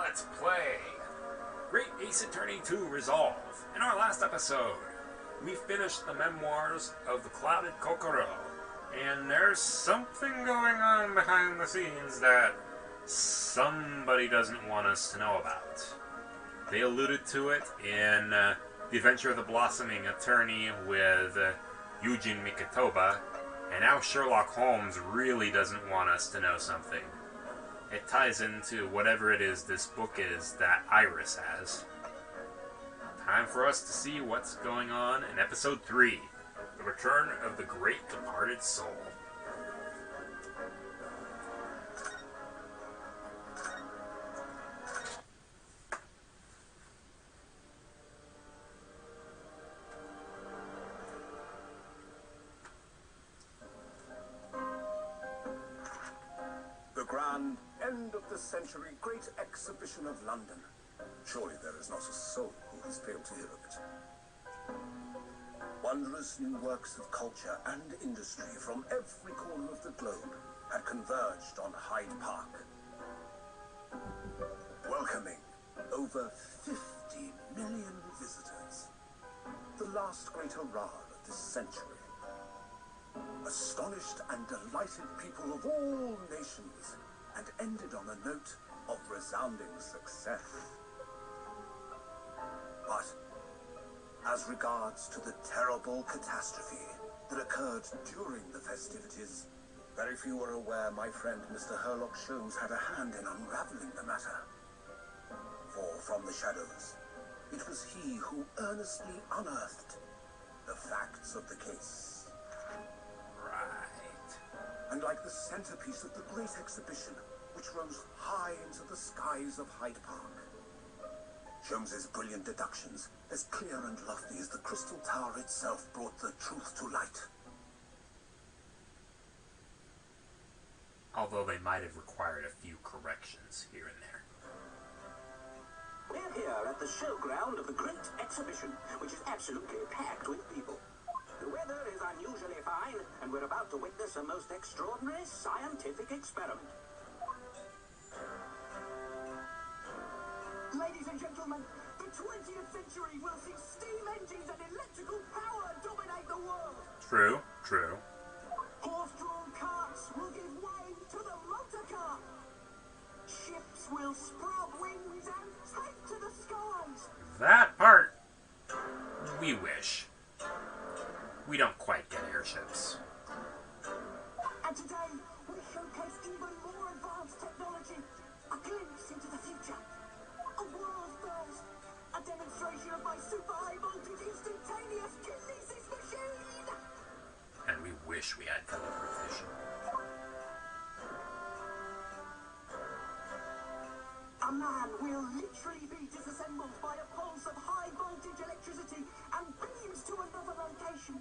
Let's play Great Ace Attorney 2 Resolve. In our last episode, we finished the memoirs of the Clouded Kokoro, and there's something going on behind the scenes that somebody doesn't want us to know about. They alluded to it in The Adventure of the Blossoming Attorney with Yujin Mikotoba, and now Sherlock Holmes really doesn't want us to know something. It ties into whatever it is this book is that Iris has. Time for us to see what's going on in Episode 3, The Return of the Great Departed Soul. The grand end of the century great exhibition of London. Surely there is not a soul who has failed to hear of it. Wondrous new works of culture and industry from every corner of the globe had converged on Hyde Park, welcoming over 50 million visitors. The last great hurrah of this century. Astonished and delighted people of all nations, and ended on a note of resounding success. But as regards to the terrible catastrophe that occurred during the festivities, very few were aware my friend Mr. Herlock Sholmes had a hand in unraveling the matter. For from the shadows, it was he who earnestly unearthed the facts of the case. And like the centerpiece of the great exhibition, which rose high into the skies of Hyde Park, Sholmes's brilliant deductions, as clear and lofty as the Crystal Tower itself, brought the truth to light. Although they might have required a few corrections here and there. We're here at the showground of the Great Exhibition, which is absolutely packed with people. The weather is unusually fine, and we're about to witness a most extraordinary scientific experiment. Ladies and gentlemen, the 20th century will see steam engines and electrical power dominate the world. True, true. Horse-drawn carts will give way to the motor car. Ships will sprout wings and take to the skies. That part, we wish. We don't quite get airships. And today, we showcase even more advanced technology. A glimpse into the future. A world first. A demonstration of my super high voltage instantaneous kinesis machine. And we wish we had teleportation. A man will literally be disassembled by a pulse of high voltage electricity and beams to another location.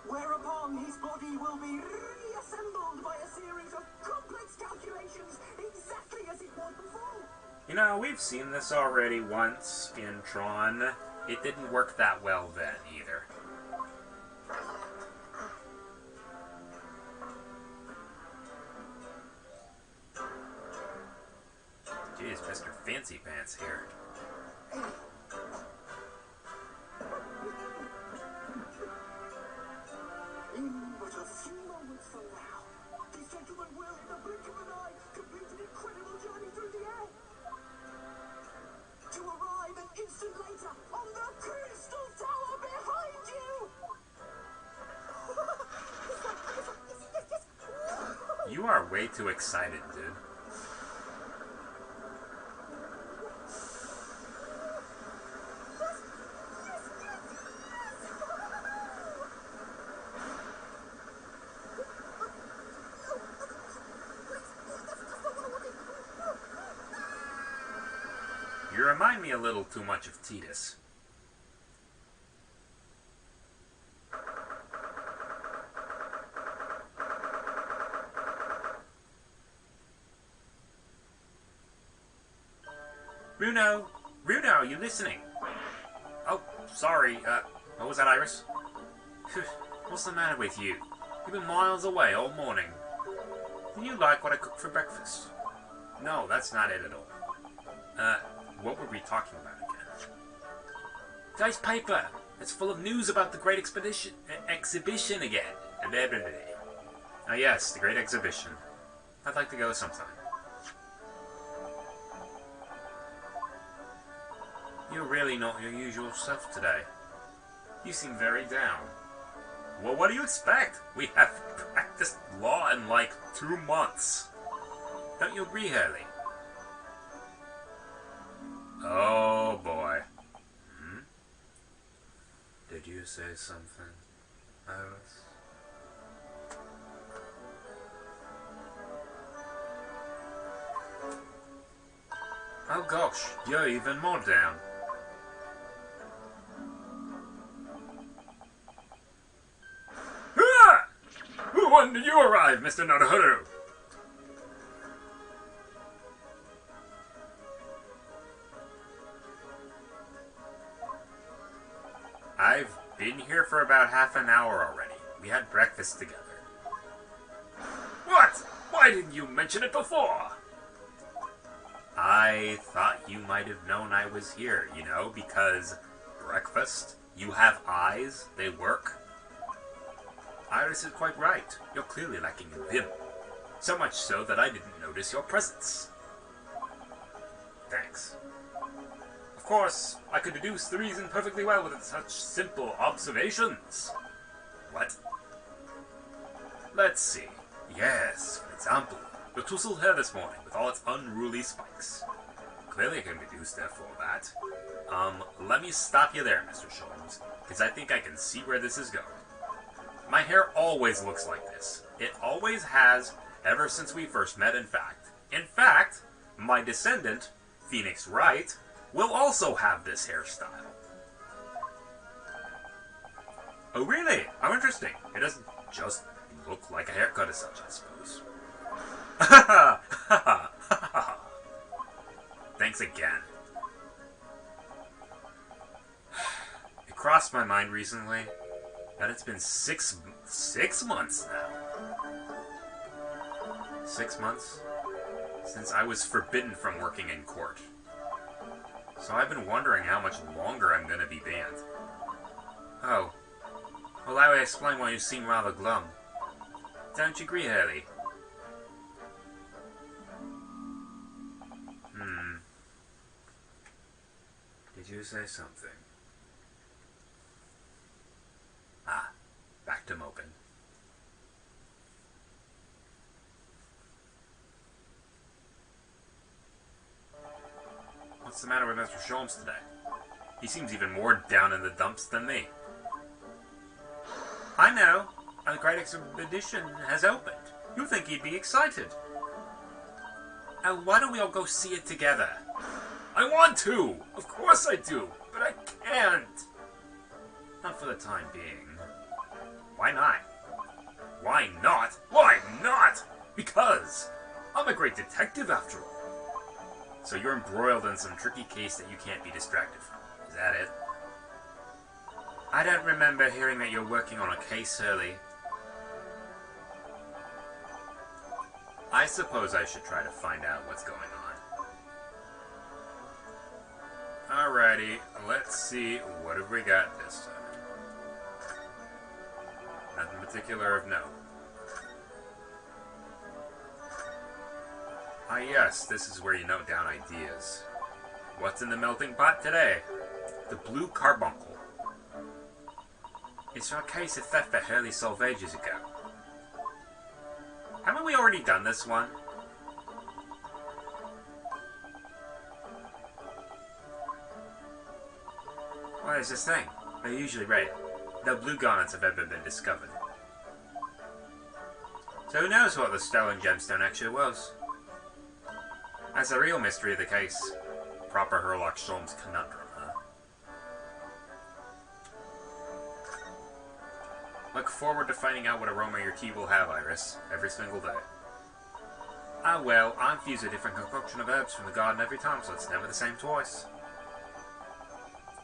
Whereupon his body will be reassembled by a series of complex calculations exactly as it was before. You know, we've seen this already once in Tron. It didn't work that well then either. Jeez, Mr. Fancy Pants here. In but a few moments from now, these gentlemen will, in the blink of an eye, complete an incredible journey through the air. To arrive an instant later on the Crystal Tower behind you! You are way too excited, dude. You remind me a little too much of Tidus. Runo! Runo, are you listening? Oh, sorry, what was that, Iris? What's the matter with you? You've been miles away all morning. Do you like what I cooked for breakfast? No, that's not it at all. What were we talking about again? Dice paper! It's full of news about the Great Exhibition again. Ah yes, the Great Exhibition. I'd like to go sometime. You're really not your usual self today. You seem very down. Well, what do you expect? We have practiced law in like 2 months. Don't you agree, Hurley? Oh, boy. Hmm? Did you say something, Iris? Oh gosh, you're even more down. When did you arrive, Mr. Naruhodo? I've been here for about half an hour already. We had breakfast together. What? Why didn't you mention it before? I thought you might have known I was here, you know, because breakfast, you have eyes, they work. Iris is quite right. You're clearly lacking in vim. So much so that I didn't notice your presence. Thanks. Of course, I could deduce the reason perfectly well with such simple observations. What? Let's see. Yes, for example, your tousled hair this morning with all its unruly spikes. Clearly I can deduce therefore that. Let me stop you there, Mr. Sholmes, because I think I can see where this is going. My hair always looks like this. It always has, ever since we first met, in fact. In fact, my descendant, Phoenix Wright, will also have this hairstyle. Oh really? How interesting. It doesn't just look like a haircut as such, I suppose. Thanks again. It crossed my mind recently that it's been six months now. 6 months since I was forbidden from working in court. So I've been wondering how much longer I'm gonna be banned. Oh. Well, that would explain why you seem rather glum. Don't you agree, Hurley? Did you say something? Ah, back to moping. What's the matter with Mr. Sholmes today? He seems even more down in the dumps than me. I know. A great exhibition has opened. You think he'd be excited. Why don't we all go see it together? I want to! Of course I do! But I can't! Not for the time being. Why not? Why not? Why not? Because I'm a great detective after all. So you're embroiled in some tricky case that you can't be distracted from. Is that it? I don't remember hearing that you're working on a case, Hurley. I suppose I should try to find out what's going on. Alrighty, let's see, what have we got this time? Nothing particular of note. Ah yes, this is where you note down ideas. What's in the melting pot today? The blue carbuncle. It's our case of theft that Hurley solved ages ago. Haven't we already done this one? Well, there's this thing. They're usually red. No blue garnets have ever been discovered. So who knows what the stolen gemstone actually was? That's the real mystery of the case. Proper Sherlock Holmes conundrum, huh? Look forward to finding out what aroma your tea will have, Iris, every single day. Ah well, I infuse a different concoction of herbs from the garden every time, so it's never the same twice.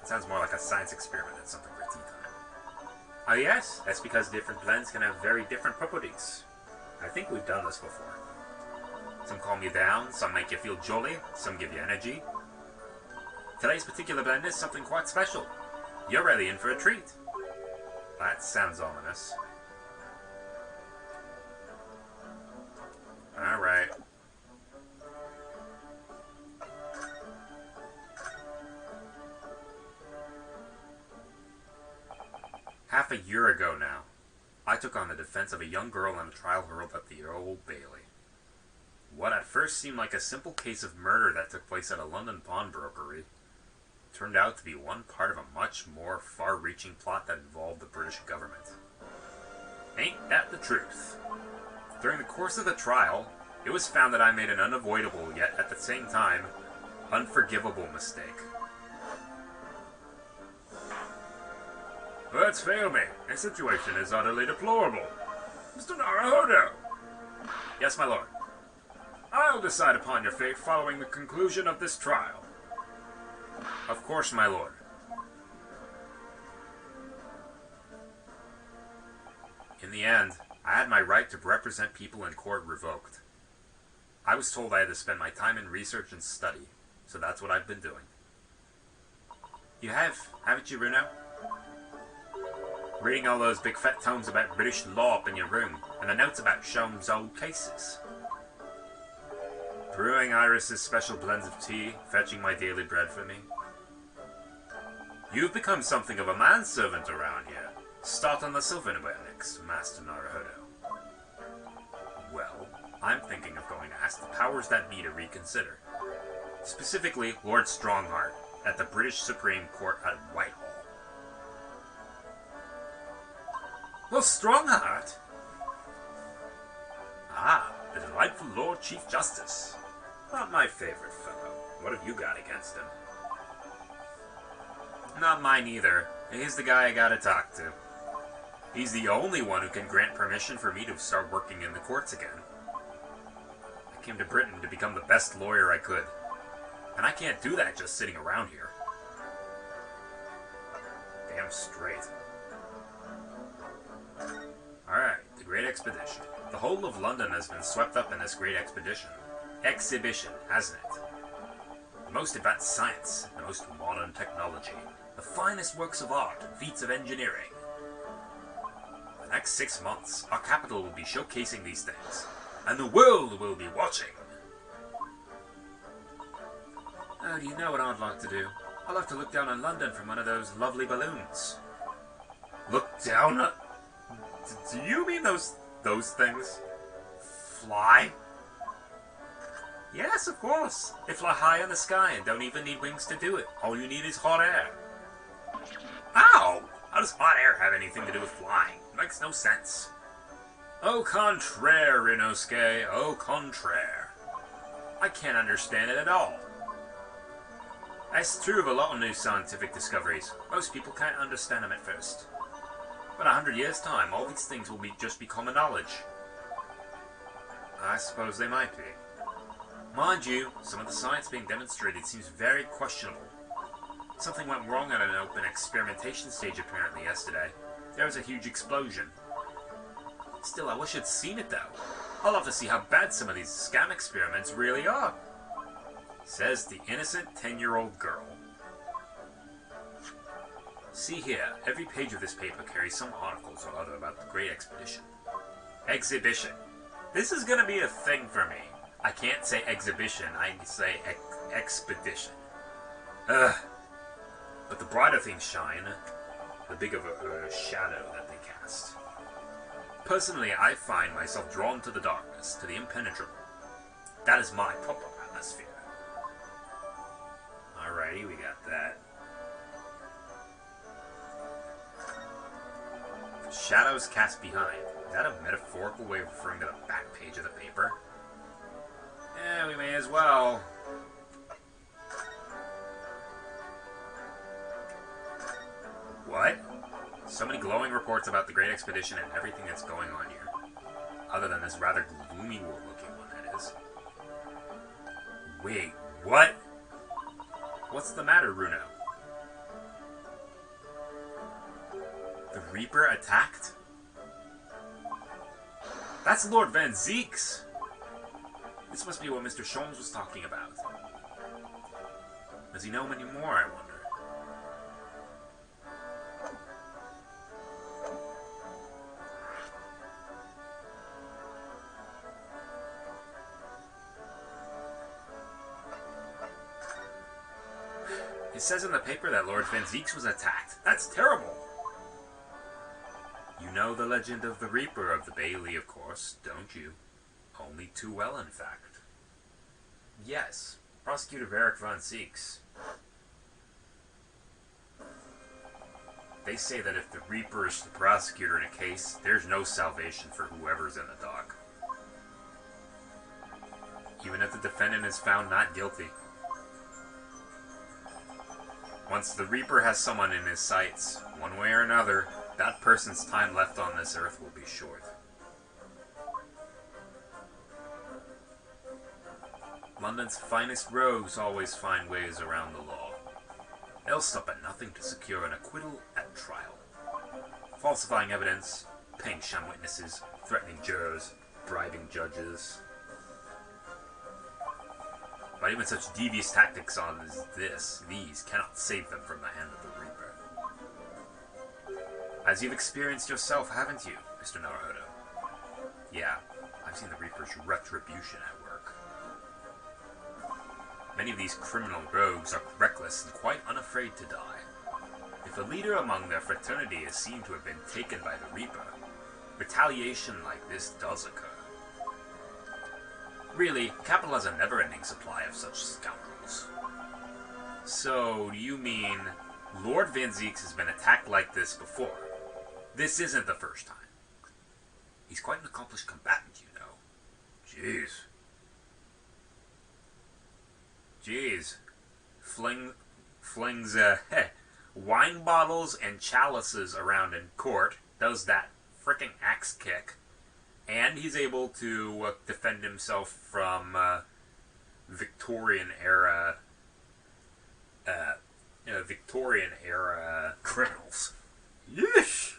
It sounds more like a science experiment than something for tea time. Oh yes, that's because different blends can have very different properties. I think we've done this before. Some calm you down, some make you feel jolly, some give you energy. Today's particular blend is something quite special. You're really in for a treat. That sounds ominous. Alright. Half a year ago now, I took on the defense of a young girl in a trial held at the Old Bailey. What at first seemed like a simple case of murder that took place at a London pawnbrokery turned out to be one part of a much more far-reaching plot that involved the British government. Ain't that the truth? During the course of the trial, it was found that I made an unavoidable, yet at the same time, unforgivable mistake. Words fail me. The situation is utterly deplorable. Mr. Naruhodo! Yes, my lord. I'll decide upon your fate following the conclusion of this trial. Of course, my lord. In the end, I had my right to represent people in court revoked. I was told I had to spend my time in research and study, so that's what I've been doing. You have, haven't you, Runo? Reading all those big fat tomes about British law up in your room, and the notes about Sholmes' old cases. Brewing Iris's special blends of tea, fetching my daily bread for me. You've become something of a manservant around here. Start on the silverware next, Master Naruhodo. Well, I'm thinking of going to ask the powers that be to reconsider. Specifically, Lord Strongheart, at the British Supreme Court at Whitehall. Well, Strongheart? Ah, the delightful Lord Chief Justice. Not my favorite fellow. What have you got against him? Not mine either. He's the guy I gotta talk to. He's the only one who can grant permission for me to start working in the courts again. I came to Britain to become the best lawyer I could. And I can't do that just sitting around here. Damn straight. Alright, the Great Expedition. The whole of London has been swept up in this great expedition. Exhibition, hasn't it? The most advanced science, the most modern technology, the finest works of art and feats of engineering. The next 6 months, our capital will be showcasing these things, and the world will be watching. Oh, do you know what I'd like to do? I'd like to look down on London from one of those lovely balloons. Look down on... Do you mean those things? Fly? Yes, of course. They fly high in the sky and don't even need wings to do it. All you need is hot air. Ow! How does hot air have anything to do with flying? It makes no sense. Au contraire, Inosuke. Au contraire. I can't understand it at all. That's true of a lot of new scientific discoveries. Most people can't understand them at first. But 100 years' time, all these things will just be common knowledge. I suppose they might be. Mind you, some of the science being demonstrated seems very questionable. Something went wrong at an open experimentation stage apparently yesterday. There was a huge explosion. Still, I wish I'd seen it though. I'll love to see how bad some of these scam experiments really are. Says the innocent 10-year-old girl. See here, every page of this paper carries some articles or other about the Great Expedition. Exhibition. This is gonna be a thing for me. I can't say exhibition, I can say expedition. Ugh. But the brighter things shine, the bigger a shadow that they cast. Personally, I find myself drawn to the darkness, to the impenetrable. That is my proper atmosphere. Alrighty, we got that. Shadows cast behind. Is that a metaphorical way of referring to the back page of the paper? Eh, we may as well. What? So many glowing reports about the Great Expedition and everything that's going on here. Other than this rather gloomy looking one, that is. Wait, what? What's the matter, Runo? The Reaper attacked? That's Lord Van Zeeks! This must be what Mr. Sholmes was talking about. Does he know many more, I wonder? It says in the paper that Lord Van Zieks was attacked. That's terrible! You know the legend of the Reaper of the Bailey, of course, don't you? Only too well, in fact. Yes, Prosecutor Varric Van Zieks. They say that if the Reaper is the prosecutor in a case, there's no salvation for whoever's in the dock. Even if the defendant is found not guilty. Once the Reaper has someone in his sights, one way or another, that person's time left on this earth will be short. London's finest rogues always find ways around the law. They'll stop at nothing to secure an acquittal at trial. Falsifying evidence, paying sham witnesses, threatening jurors, bribing judges. But even such devious tactics as these cannot save them from the hand of the Reaper. As you've experienced yourself, haven't you, Mr. Naruhodo? Yeah, I've seen the Reaper's retribution at work. Many of these criminal rogues are reckless and quite unafraid to die. If a leader among their fraternity is seen to have been taken by the Reaper, retaliation like this does occur. Really, Capital has a never-ending supply of such scoundrels. So, do you mean Lord Van Zieks has been attacked like this before? This isn't the first time. He's quite an accomplished combatant, you know. Jeez. Flings wine bottles and chalices around in court, does that frickin' axe kick, and he's able to defend himself from Victorian era criminals. Yeesh!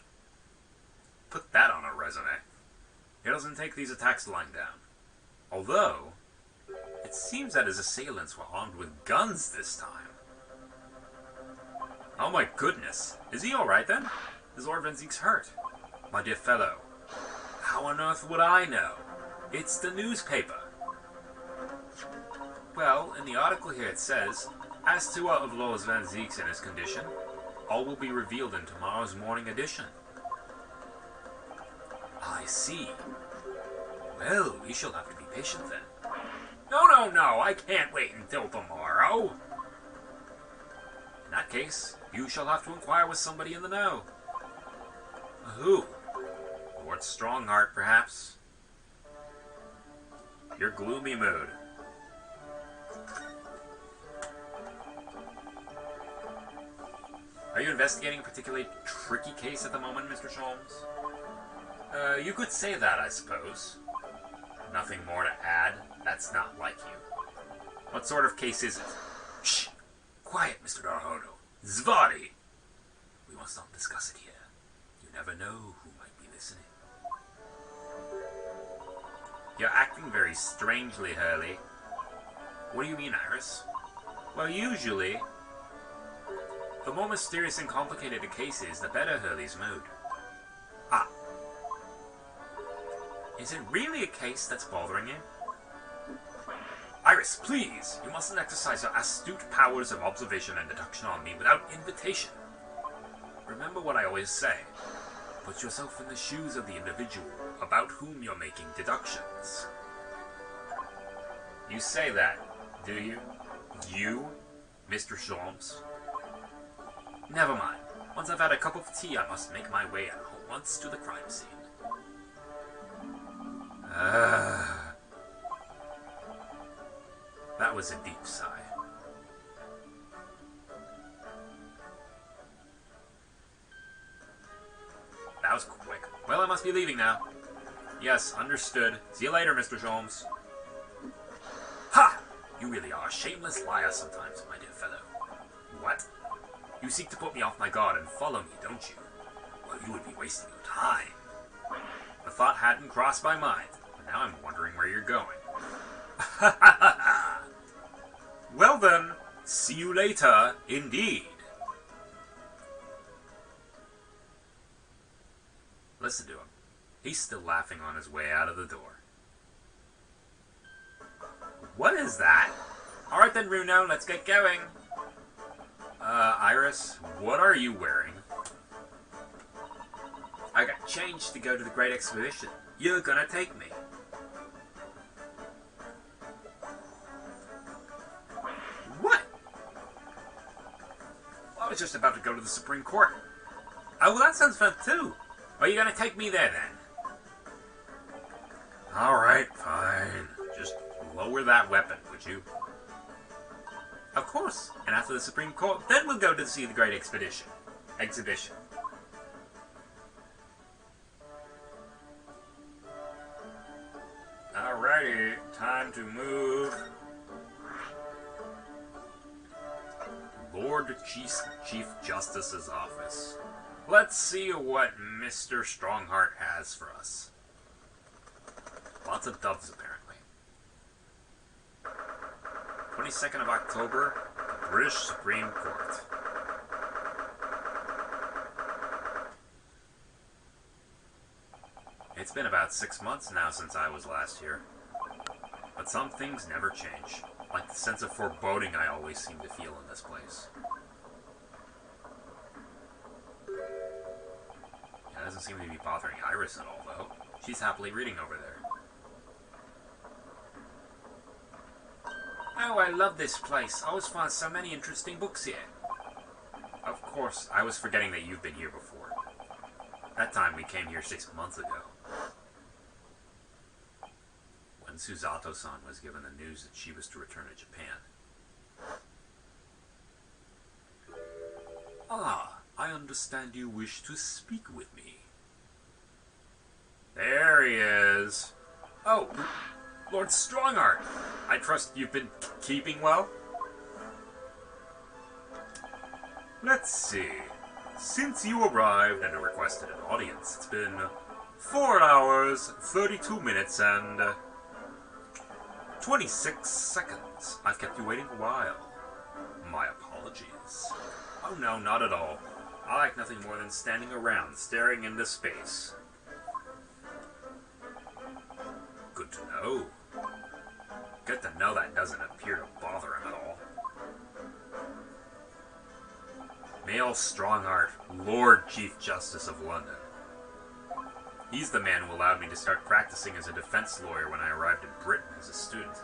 Put that on a resume. He doesn't take these attacks lying down. Although, it seems that his assailants were armed with guns this time. Oh my goodness. Is he alright then? Is Lord Van Zieks hurt? My dear fellow, how on earth would I know? It's the newspaper. Well, in the article here it says, as to of Lord Van Zieks and his condition, all will be revealed in tomorrow's morning edition. I see. Well, we shall have to be patient then. No, I can't wait until tomorrow. In that case, you shall have to inquire with somebody in the know. Who? Lord Strongheart, perhaps? Your gloomy mood. Are you investigating a particularly tricky case at the moment, Mr. Sholmes? You could say that, I suppose. Nothing more to add? That's not like you. What sort of case is it? Shh! Quiet, Mr. Naruhodo. Zvadi! We must not discuss it here. You never know who might be listening. You're acting very strangely, Hurley. What do you mean, Iris? Well, usually, the more mysterious and complicated a case is, the better Hurley's mood. Ah. Is it really a case that's bothering you? Iris, please! You mustn't exercise your astute powers of observation and deduction on me without invitation. Remember what I always say. Put yourself in the shoes of the individual about whom you're making deductions. You say that, do you? You, Mr. Sholmes? Never mind. Once I've had a cup of tea, I must make my way at once to the crime scene. That was a deep sigh. That was quick. Well, I must be leaving now. Yes, understood. See you later, Mr. Sholmes. Ha! You really are a shameless liar sometimes, my dear fellow. What? You seek to put me off my guard and follow me, don't you? Well, you would be wasting your time. The thought hadn't crossed my mind, but now I'm wondering where you're going. Ha ha ha ha! Well then, see you later, indeed. Listen to him. He's still laughing on his way out of the door. What is that? Alright then, Runo, let's get going. Iris, what are you wearing? I got changed to go to the Great Exhibition. You're gonna take me. What? I was just about to go to the Supreme Court. Oh, well, that sounds fun too. Are you gonna take me there then? Alright, fine. Just lower that weapon, would you? Of course. And after the Supreme Court, then we'll go to see the Great Exhibition. Alrighty, time to move. Lord Chief Justice's office. Let's see what Mr. Strongheart has for us. Lots of doves, apparently. 22nd of October, British Supreme Court. It's been about 6 months now since I was last here. But some things never change, like the sense of foreboding I always seem to feel in this place. It doesn't seem to be bothering Iris at all, though. She's happily reading over there. Oh, I love this place. I always find so many interesting books here. Of course, I was forgetting that you've been here before. That time we came here 6 months ago. When Susato-san was given the news that she was to return to Japan. Ah, I understand you wish to speak with me. There he is. Oh, Lord Strongheart. I trust you've been keeping well? Let's see. Since you arrived and requested an audience, it's been 4 hours, 32 minutes, and 26 seconds. I've kept you waiting a while. My apologies. Oh no, not at all. I like nothing more than standing around, staring into space. Good to know. Good to know that doesn't appear to bother him at all. Mail Strongheart, Lord Chief Justice of London. He's the man who allowed me to start practicing as a defense lawyer when I arrived in Britain as a student.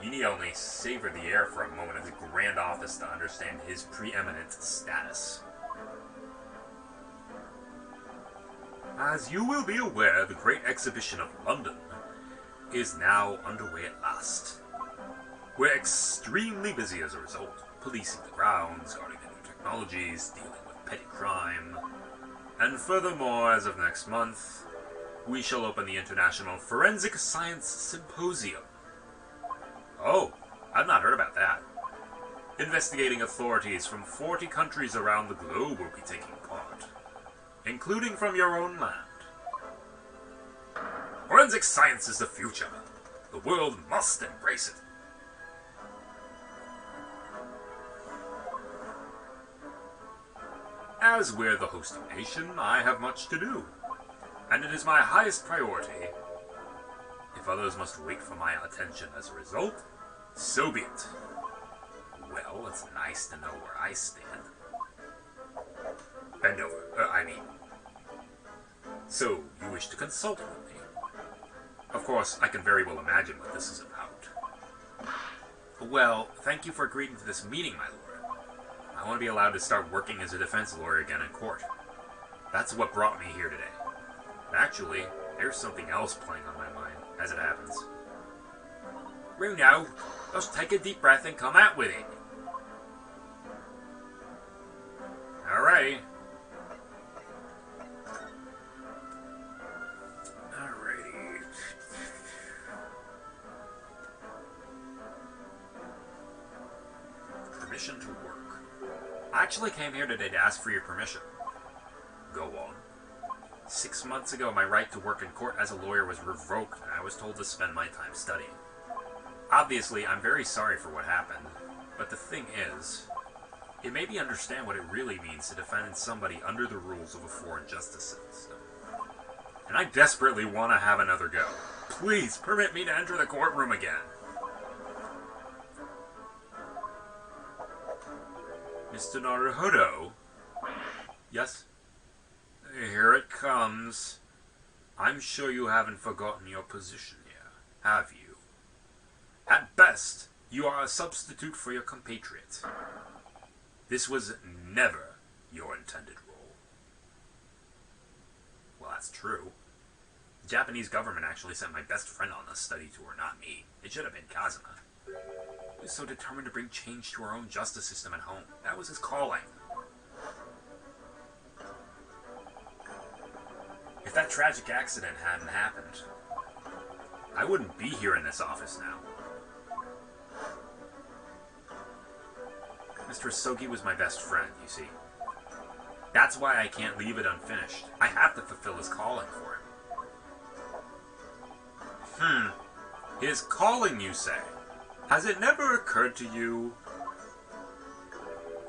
You need only savor the air for a moment of the Grand Office to understand his preeminent status. As you will be aware, the Great Exhibition of London is now underway at last. We're extremely busy as a result, policing the grounds, guarding the new technologies, dealing with petty crime. And furthermore, as of next month, we shall open the International Forensic Science Symposium. Oh, I've not heard about that. Investigating authorities from 40 countries around the globe will be taking part, including from your own land. Forensic science is the future. The world must embrace it. As we're the hosting nation, I have much to do, and it is my highest priority. If others must wait for my attention as a result, so be it. Well, it's nice to know where I stand. Bend over, So, you wish to consult with me? Of course, I can very well imagine what this is about. Well, thank you for agreeing to this meeting, my lord. I want to be allowed to start working as a defense lawyer again in court. That's what brought me here today. Actually, there's something else playing on my mind, as it happens. Runo, just take a deep breath and come out with it. Alrighty. Permission to work. I actually came here today to ask for your permission. Go on. 6 months ago, my right to work in court as a lawyer was revoked, and I was told to spend my time studying. Obviously, I'm very sorry for what happened, but the thing is, it made me understand what it really means to defend somebody under the rules of a foreign justice system. And I desperately want to have another go. Please, permit me to enter the courtroom again. Mr. Naruhodo? Yes? Here it comes. I'm sure you haven't forgotten your position here, have you? At best, you are a substitute for your compatriot. This was never your intended role. Well, that's true. The Japanese government actually sent my best friend on this study tour, not me. It should have been Kazuma. He was so determined to bring change to our own justice system at home. That was his calling. If that tragic accident hadn't happened, I wouldn't be here in this office now. Mr. Asogi was my best friend, you see. That's why I can't leave it unfinished. I have to fulfill his calling for him. His calling, you say? Has it never occurred to you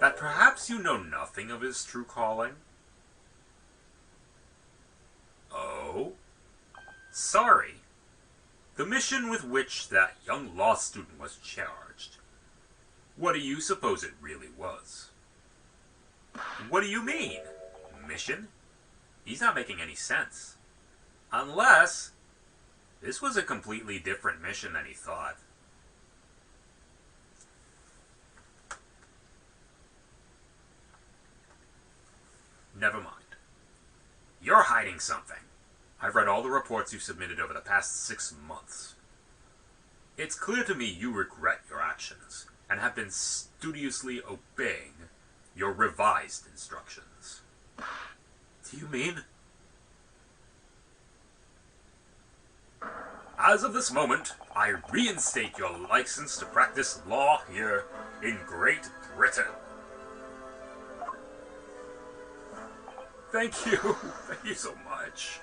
that perhaps you know nothing of his true calling? Oh? Sorry. The mission with which that young law student was charged. What do you suppose it really was? What do you mean? Mission? He's not making any sense. Unless this was a completely different mission than he thought. Never mind. You're hiding something. I've read all the reports you've submitted over the past 6 months. It's clear to me you regret your actions and have been studiously obeying your revised instructions. Do you mean? As of this moment, I reinstate your license to practice law here in Great Britain. Thank you. Thank you so much.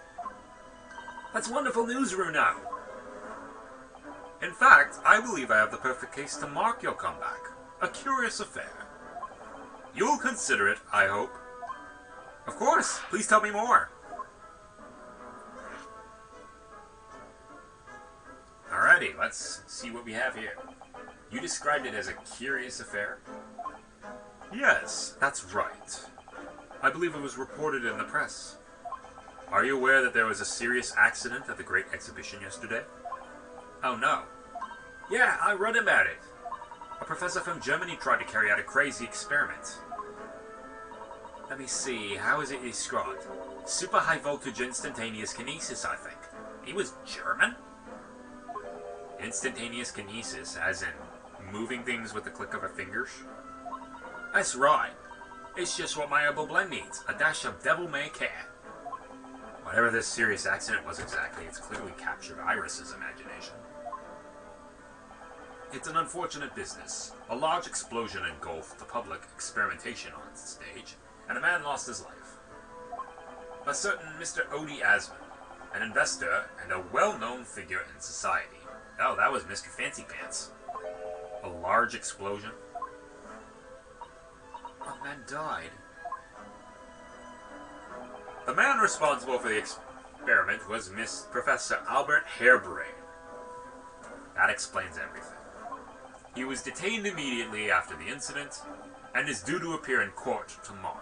That's wonderful news, Runao. In fact, I believe I have the perfect case to mark your comeback. A curious affair. You'll consider it, I hope. Of course. Please tell me more. Alrighty, let's see what we have here. You described it as a curious affair? Yes, that's right. I believe it was reported in the press. Are you aware that there was a serious accident at the Great Exhibition yesterday? Oh no. Yeah, I read about it. A professor from Germany tried to carry out a crazy experiment. Let me see, how is it described? Super high voltage instantaneous kinesis, I think. He was German? Instantaneous kinesis, as in moving things with the click of a fingers? That's right. It's just what my herbal blend needs, a dash of devil-may-care. Whatever this serious accident was exactly, it's clearly captured Iris's imagination. It's an unfortunate business. A large explosion engulfed the public experimentation on stage, and a man lost his life. A certain Mr. Odie Asman, an investor and a well-known figure in society. Oh, that was Mr. Fancy Pants. A large explosion. A man died. The man responsible for the experiment was Professor Albert Harebrain. That explains everything. He was detained immediately after the incident, and is due to appear in court tomorrow.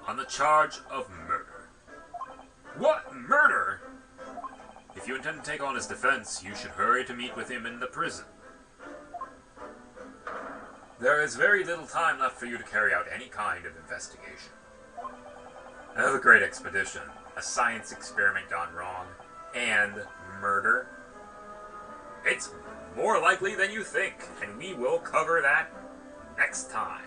On the charge of murder. What? Murder? If you intend to take on his defense, you should hurry to meet with him in the prison. There is very little time left for you to carry out any kind of investigation. Another great expedition, a science experiment gone wrong, and murder. It's more likely than you think, and we will cover that next time.